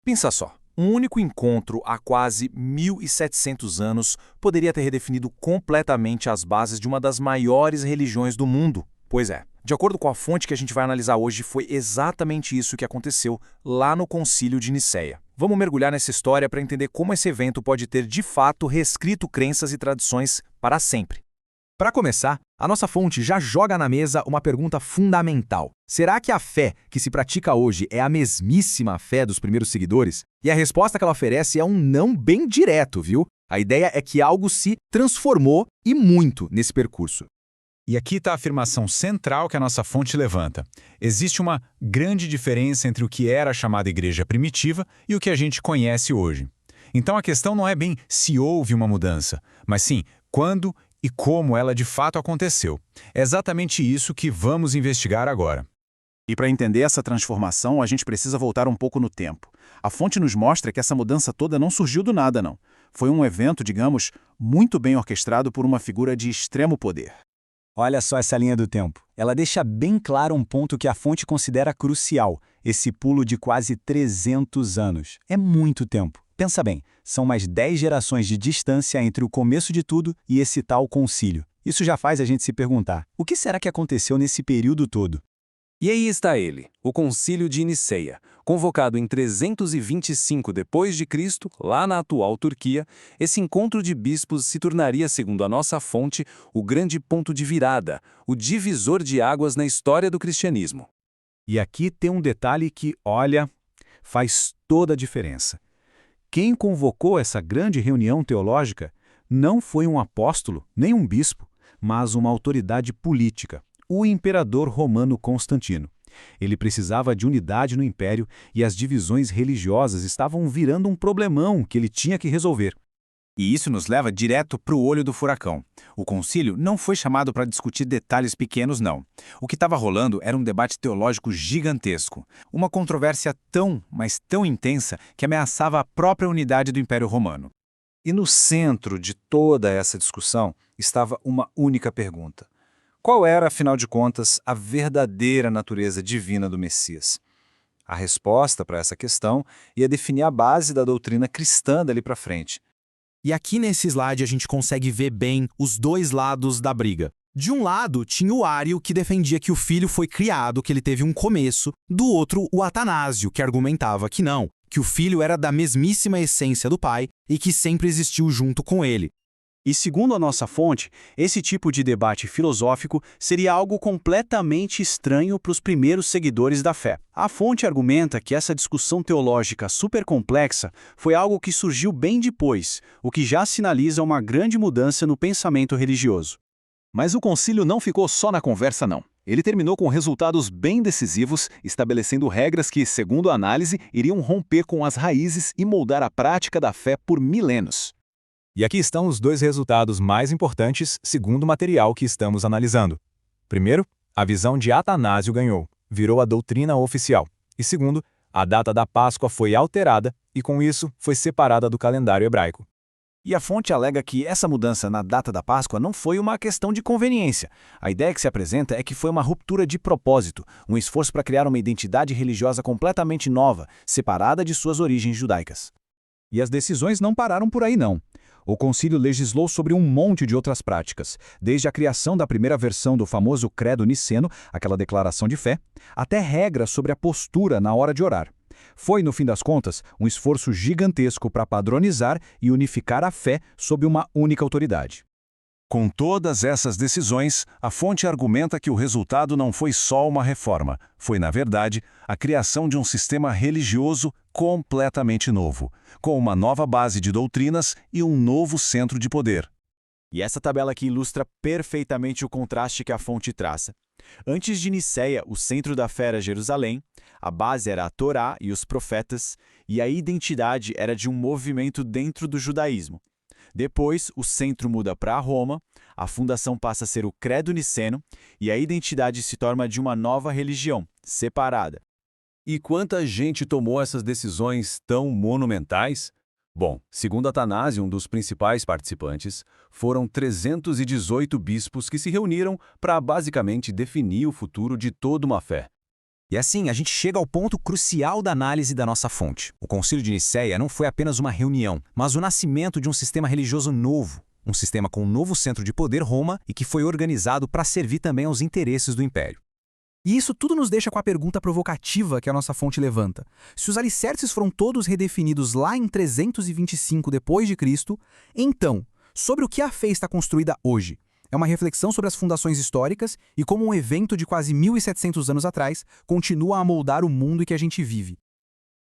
Pensa só, um único encontro há quase 1.700 anos poderia ter redefinido completamente as bases de uma das maiores religiões do mundo. Pois é, de acordo com a fonte que a gente vai analisar hoje, foi exatamente isso que aconteceu lá no Concílio de Nicéia. Vamos mergulhar nessa história para entender como esse evento pode ter de fato reescrito crenças e tradições para sempre. Para começar, a nossa fonte já joga na mesa uma pergunta fundamental. Será que a fé que se pratica hoje é a mesmíssima fé dos primeiros seguidores? E a resposta que ela oferece é um não bem direto, viu? A ideia é que algo se transformou e muito nesse percurso. E aqui está a afirmação central que a nossa fonte levanta. Existe uma grande diferença entre o que era a chamada igreja primitiva e o que a gente conhece hoje. Então a questão não é bem se houve uma mudança, mas sim quando e como ela de fato aconteceu. É exatamente isso que vamos investigar agora. E para entender essa transformação, a gente precisa voltar um pouco no tempo. A fonte nos mostra que essa mudança toda não surgiu do nada, não. Foi um evento, digamos, muito bem orquestrado por uma figura de extremo poder. Olha só essa linha do tempo. Ela deixa bem claro um ponto que a fonte considera crucial, esse pulo de quase 300 anos. É muito tempo. Pensa bem, são mais 10 gerações de distância entre o começo de tudo e esse tal concílio. Isso já faz a gente se perguntar, o que será que aconteceu nesse período todo? E aí está ele, o Concílio de Nicéia, convocado em 325 d.C., lá na atual Turquia. Esse encontro de bispos se tornaria, segundo a nossa fonte, o grande ponto de virada, o divisor de águas na história do cristianismo. E aqui tem um detalhe que, olha, faz toda a diferença. Quem convocou essa grande reunião teológica não foi um apóstolo, nem um bispo, mas uma autoridade política, o imperador romano Constantino. Ele precisava de unidade no império e as divisões religiosas estavam virando um problemão que ele tinha que resolver. E isso nos leva direto para o olho do furacão. O concílio não foi chamado para discutir detalhes pequenos, não. O que estava rolando era um debate teológico gigantesco. Uma controvérsia tão, mas tão intensa que ameaçava a própria unidade do Império Romano. E no centro de toda essa discussão estava uma única pergunta. Qual era, afinal de contas, a verdadeira natureza divina do Messias? A resposta para essa questão ia definir a base da doutrina cristã dali para frente. E aqui nesse slide a gente consegue ver bem os dois lados da briga. De um lado, tinha o Ário, que defendia que o filho foi criado, que ele teve um começo. Do outro, o Atanásio, que argumentava que não, que o filho era da mesmíssima essência do pai e que sempre existiu junto com ele. E segundo a nossa fonte, esse tipo de debate filosófico seria algo completamente estranho para os primeiros seguidores da fé. A fonte argumenta que essa discussão teológica super complexa foi algo que surgiu bem depois, o que já sinaliza uma grande mudança no pensamento religioso. Mas o concílio não ficou só na conversa, não. Ele terminou com resultados bem decisivos, estabelecendo regras que, segundo a análise, iriam romper com as raízes e moldar a prática da fé por milênios. E aqui estão os dois resultados mais importantes, segundo o material que estamos analisando. Primeiro, a visão de Atanásio ganhou, virou a doutrina oficial. E segundo, a data da Páscoa foi alterada e, com isso, foi separada do calendário hebraico. E a fonte alega que essa mudança na data da Páscoa não foi uma questão de conveniência. A ideia que se apresenta é que foi uma ruptura de propósito, um esforço para criar uma identidade religiosa completamente nova, separada de suas origens judaicas. E as decisões não pararam por aí, não. O concílio legislou sobre um monte de outras práticas, desde a criação da primeira versão do famoso Credo Niceno, aquela declaração de fé, até regras sobre a postura na hora de orar. Foi, no fim das contas, um esforço gigantesco para padronizar e unificar a fé sob uma única autoridade. Com todas essas decisões, a fonte argumenta que o resultado não foi só uma reforma, foi, na verdade, a criação de um sistema religioso completamente novo, com uma nova base de doutrinas e um novo centro de poder. E essa tabela aqui ilustra perfeitamente o contraste que a fonte traça. Antes de Nicéia, o centro da fé era Jerusalém, a base era a Torá e os profetas, e a identidade era de um movimento dentro do judaísmo. Depois, o centro muda para Roma, a fundação passa a ser o Credo Niceno e a identidade se torna de uma nova religião, separada. E quanta gente tomou essas decisões tão monumentais? Bom, segundo Atanásio, um dos principais participantes, foram 318 bispos que se reuniram para basicamente definir o futuro de toda uma fé. E assim, a gente chega ao ponto crucial da análise da nossa fonte. O Concílio de Nicéia não foi apenas uma reunião, mas o nascimento de um sistema religioso novo. Um sistema com um novo centro de poder, Roma, e que foi organizado para servir também aos interesses do Império. E isso tudo nos deixa com a pergunta provocativa que a nossa fonte levanta. Se os alicerces foram todos redefinidos lá em 325 d.C., então, sobre o que a fé está construída hoje? É uma reflexão sobre as fundações históricas e como um evento de quase 1.700 anos atrás continua a moldar o mundo em que a gente vive.